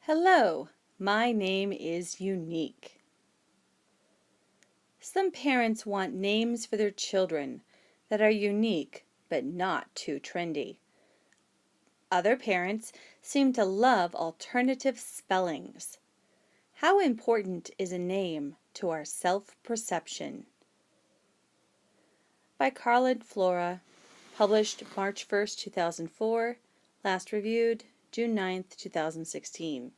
Hello, my name is Unique. Some parents want names for their children that are unique but not too trendy. Other parents seem to love alternative spellings. How important is a name to our self-perception? By Carla Flora, published March 1st, 2004, last reviewed June 9th, 2016.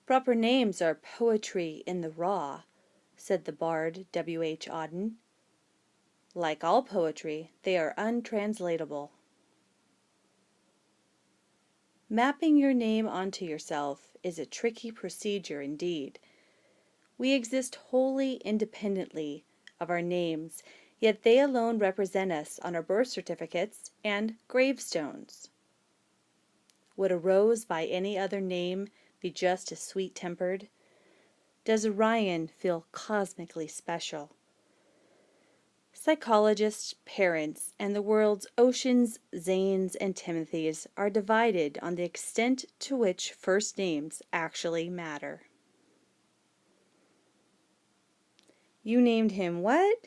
Proper names are poetry in the raw, said the bard W.H. Auden. Like all poetry, they are untranslatable. Mapping your name onto yourself is a tricky procedure indeed. We exist wholly independently of our names, yet they alone represent us on our birth certificates and gravestones. Would a rose by any other name be just as sweet-tempered? Does Orion feel cosmically special? Psychologists, parents, and the world's Oceans, Zanes, and Timothys are divided on the extent to which first names actually matter. You named him what?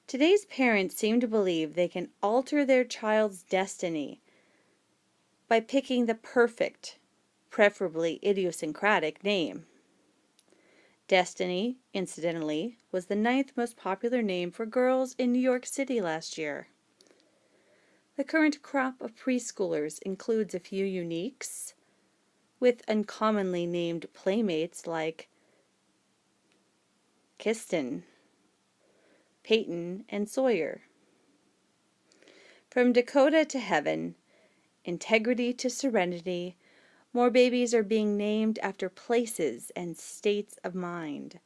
Today's parents seem to believe they can alter their child's destiny by picking the perfect, preferably idiosyncratic, name. Destiny, incidentally, was the 9th most popular name for girls in New York City last year. The current crop of preschoolers includes a few uniques, with uncommonly named playmates like Kiston, Peyton, and Sawyer. From Dakota to heaven, integrity to serenity, more babies are being named after places and states of mind.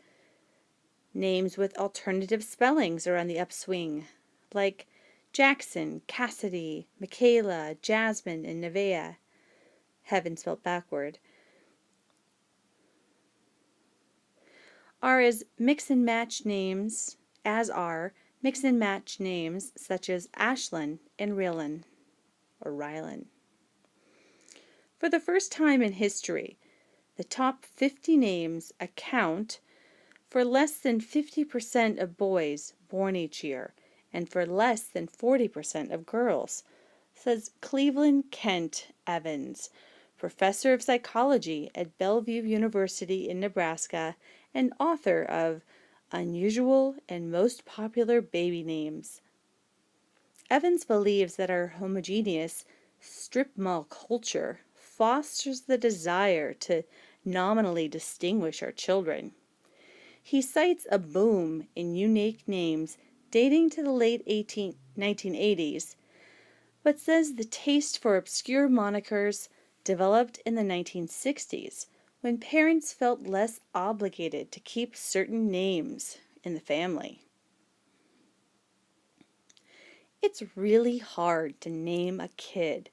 Names with alternative spellings are on the upswing, like Jackson, Cassidy, Michaela, Jasmine, and Nevaeh. Heaven spelled backward. Are mix and match names such as Ashlyn and Rylan. For the first time in history, the top 50 names account for less than 50% of boys born each year and for less than 40% of girls, says Cleveland Kent Evans, professor of psychology at Bellevue University in Nebraska and author of Unusual and Most Popular Baby Names. Evans believes that our homogeneous strip mall culture fosters the desire to nominally distinguish our children. He cites a boom in unique names dating to the late 1980s, but says the taste for obscure monikers developed in the 1960s when parents felt less obligated to keep certain names in the family. It's really hard to name a kid,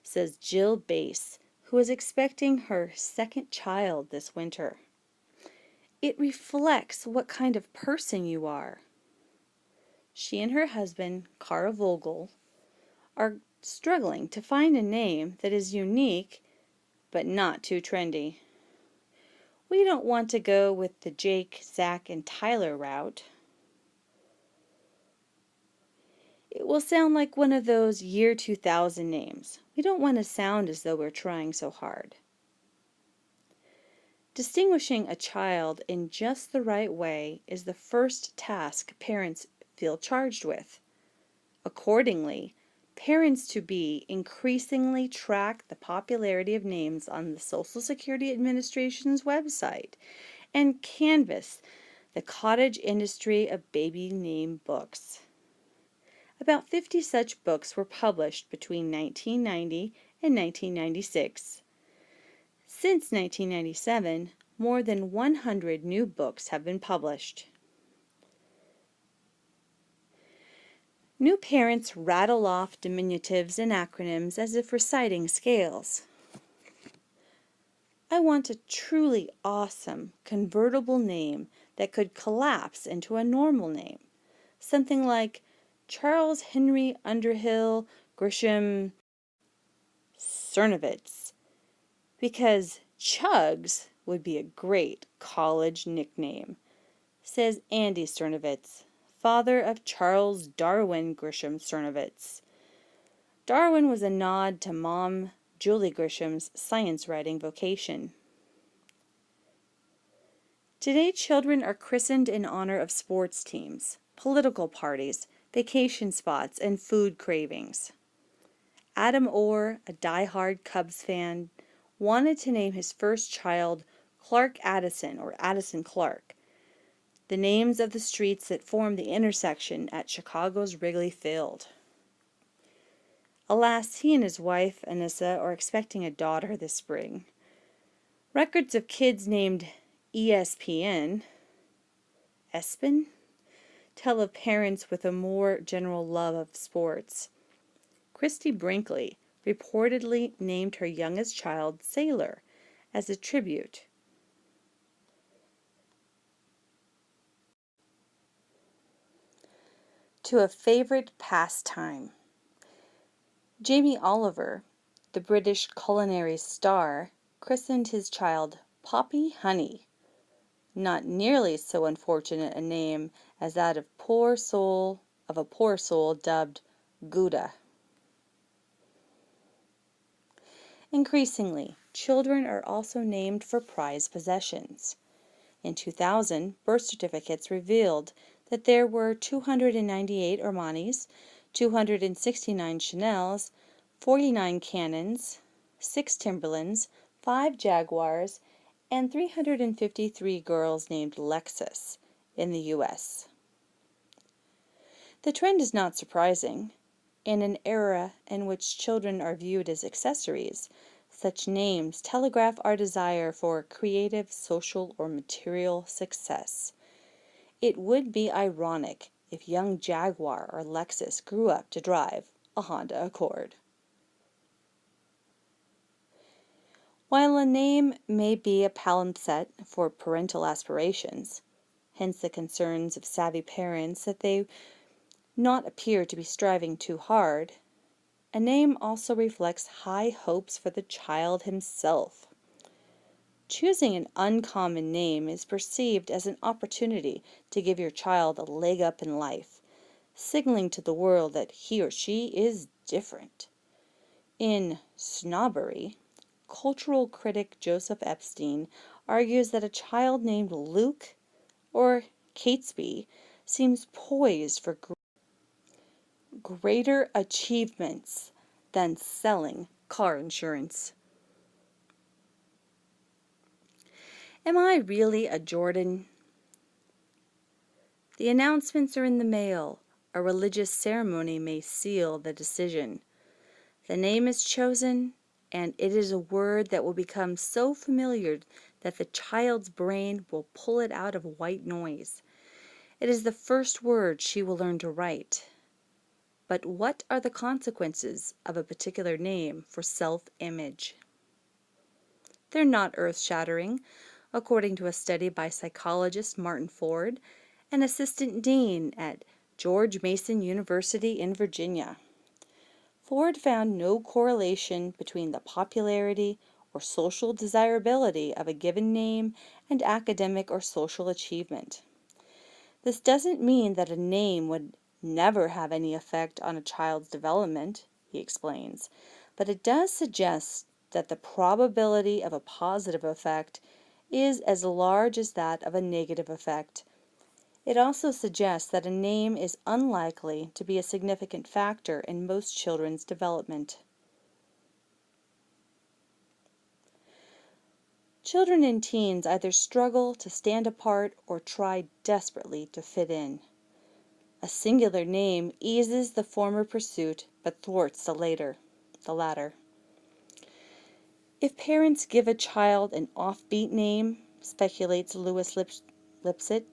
says Jill Bass, who is expecting her second child this winter. It reflects what kind of person you are. She and her husband, Kara Vogel, are struggling to find a name that is unique but not too trendy. We don't want to go with the Jake, Zach, and Tyler route. It will sound like one of those year 2000 names. We don't want to sound as though we're trying so hard. Distinguishing a child in just the right way is the first task parents feel charged with. Accordingly, parents-to-be increasingly track the popularity of names on the Social Security Administration's website and canvass the cottage industry of baby name books. About 50 such books were published between 1990 and 1996. Since 1997, more than 100 new books have been published. New parents rattle off diminutives and acronyms as if reciting scales. I want a truly awesome convertible name that could collapse into a normal name. Something like Charles Henry Underhill Grisham Cernovitz, because Chugs would be a great college nickname, says Andy Cernovitz, father of Charles Darwin Grisham Cernovitz. Darwin was a nod to Mom Julie Grisham's science writing vocation. Today, children are christened in honor of sports teams, political parties, vacation spots, and food cravings. Adam Orr, a die-hard Cubs fan, wanted to name his first child Clark Addison or Addison Clark, the names of the streets that form the intersection at Chicago's Wrigley Field. Alas, he and his wife, Anissa, are expecting a daughter this spring. Records of kids named ESPN, Espen, tell of parents with a more general love of sports. Christy Brinkley reportedly named her youngest child Sailor as a tribute to a favorite pastime. Jamie Oliver, the British culinary star, christened his child Poppy Honey. Not nearly so unfortunate a name as that of a poor soul dubbed Gouda. Increasingly, children are also named for prized possessions. In 2000, birth certificates revealed that there were 298 Armanis, 269 Chanels, 49 Cannons, 6 Timberlands, 5 Jaguars, and 353 girls named Lexus in the U.S. The trend is not surprising. In an era in which children are viewed as accessories, such names telegraph our desire for creative, social, or material success. It would be ironic if young Jaguar or Lexus grew up to drive a Honda Accord. While a name may be a palimpsest for parental aspirations, hence the concerns of savvy parents that they not appear to be striving too hard, a name also reflects high hopes for the child himself. Choosing an uncommon name is perceived as an opportunity to give your child a leg up in life, signaling to the world that he or she is different. In Snobbery, cultural critic Joseph Epstein argues that a child named Luke or Catesby seems poised for greater achievements than selling car insurance. Am I really a Jordan? The announcements are in the mail. A religious ceremony may seal the decision. The name is chosen, and it is a word that will become so familiar that the child's brain will pull it out of white noise. It is the first word she will learn to write. But what are the consequences of a particular name for self-image? They're not earth-shattering, according to a study by psychologist Martin Ford, an assistant dean at George Mason University in Virginia. Ford found no correlation between the popularity or social desirability of a given name and academic or social achievement. This doesn't mean that a name would never have any effect on a child's development, he explains, but it does suggest that the probability of a positive effect is as large as that of a negative effect. It also suggests that a name is unlikely to be a significant factor in most children's development. Children and teens either struggle to stand apart or try desperately to fit in. A singular name eases the former pursuit but thwarts the latter. If parents give a child an offbeat name, speculates Louis Lipset,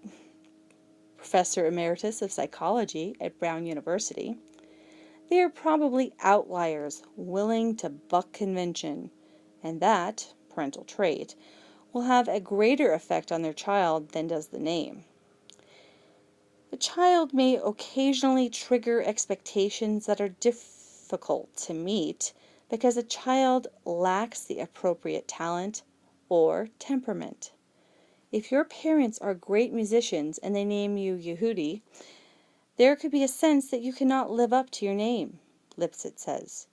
professor emeritus of psychology at Brown University, they are probably outliers willing to buck convention, and that parental trait will have a greater effect on their child than does the name. The child may occasionally trigger expectations that are difficult to meet, because a child lacks the appropriate talent or temperament. If your parents are great musicians and they name you Yehudi, there could be a sense that you cannot live up to your name, Lipset says.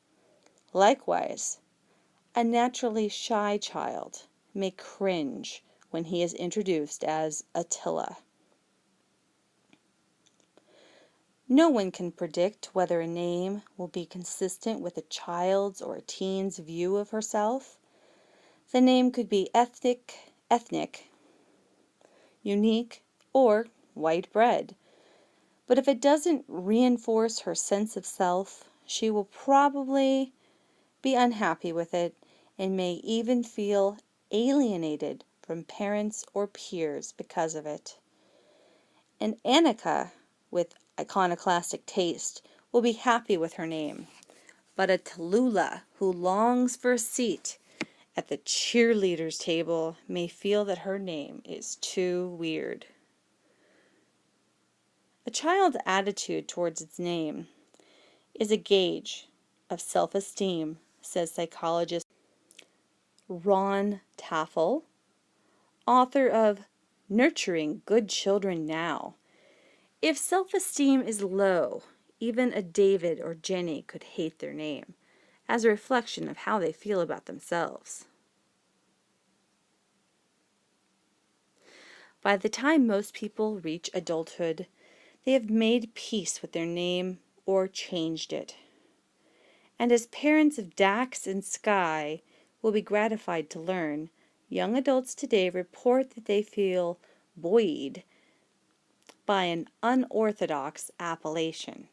Likewise, a naturally shy child may cringe when he is introduced as Attila. No one can predict whether a name will be consistent with a child's or a teen's view of herself. The name could be ethnic, unique, or white bread. But if it doesn't reinforce her sense of self, she will probably be unhappy with it and may even feel alienated from parents or peers because of it. And Annika, with iconoclastic taste, will be happy with her name. But a Tallulah who longs for a seat at the cheerleaders' table may feel that her name is too weird. A child's attitude towards its name is a gauge of self-esteem, says psychologist Ron Taffel, author of Nurturing Good Children Now. If self-esteem is low, even a David or Jenny could hate their name, as a reflection of how they feel about themselves. By the time most people reach adulthood, they have made peace with their name or changed it. And as parents of Dax and Sky will be gratified to learn, young adults today report that they feel buoyed by an unorthodox appellation.